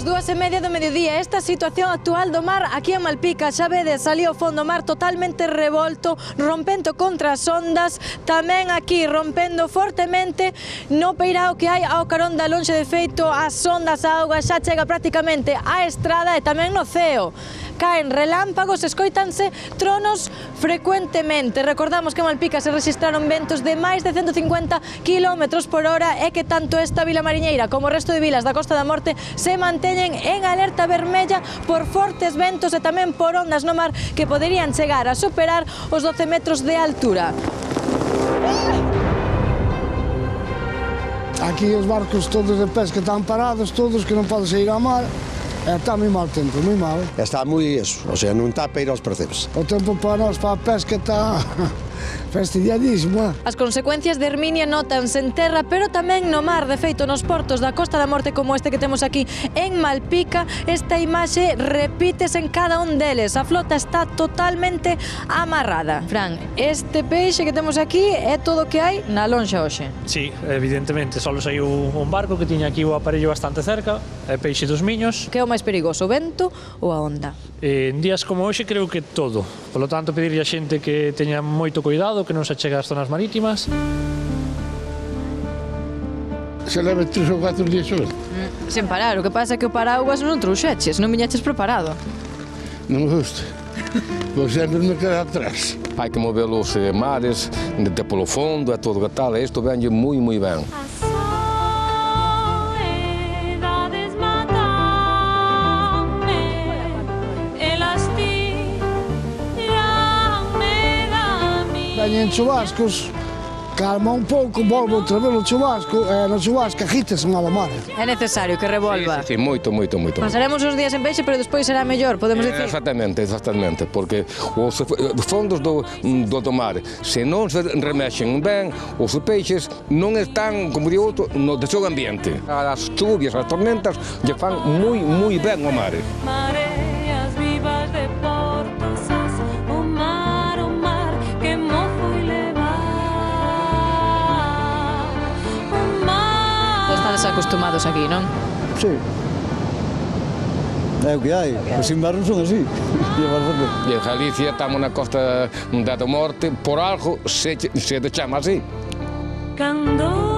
As 2:30 do mediodía, esta situación actual do mar aquí en Malpica, xa vedes, ali ao fondo mar totalmente revolto, rompendo contra as ondas, tamén aquí rompendo fortemente no peirao que hai ao carón da lonxe. De feito, as ondas, a auga xa chega prácticamente á estrada e tamén no ceo. Caen relámpagos, escoítanse tronos frecuentemente. Recordamos que en Malpica se registraron ventos de máis de 150 km/h e que tanto esta vila mariñeira como o resto de vilas da Costa da Morte se manteñen en alerta vermella por fortes ventos e tamén por ondas no mar que poderían chegar a superar os 12 metros de altura. Aquí os barcos todos de pesca están parados, todos que non poden sair ao mar. Está moi mal tempo, moi mal. Está moi eso, o sea, non está para ir aos percebes. O tempo para nós, para a pesca, está fastidiadísimo. As consecuencias de Herminia nótanse en terra, pero tamén no mar. De feito, nos portos da Costa da Morte como este que temos aquí en Malpica, esta imaxe repítese en cada un deles. A flota está totalmente amarrada. Fran, este peixe que temos aquí é todo o que hai na lonxa hoxe. Sí, evidentemente, só saiu un barco que tiña aquí o aparello bastante cerca, é peixe dos Miños. Que é o máis perigoso, o vento ou a onda? En días como hoxe creo que todo. Por lo tanto, pedirlle a xente que teña moito cuidado, que non se achegue ás zonas marítimas. Se leva 3 ou 4 días hoje. Sen parar, o que pasa é que o paraguas non trouxeches, non viñeches preparado. Non me gusta. Vou sempre me quedar atrás. Hai que mover os mares, de polo fondo, é todo que tal. Isto vende moi, moi ben. Veñen chubascos, calma un pouco, volvo outra vez o chubasco, e no chubasco agítase mal o mar. É necesario que revolva. Sí, moito, moito, moito. Pasaremos uns días en peixe, pero despois será mellor, podemos dicir. Exactamente, exactamente, porque os fondos do mar, se non se remexen ben, os peixes non están, como di outro, no seu ambiente. As chuvias, as tormentas, lle fan moi, moi ben ao mar. Mareas vivas de portosas, o mar que mo foi levar. O mar. Estades acostumados aquí, non? Sí. É o que hai, os invernos son así. E en Galicia estamos na Costa da Morte, por algo se chama así. Cando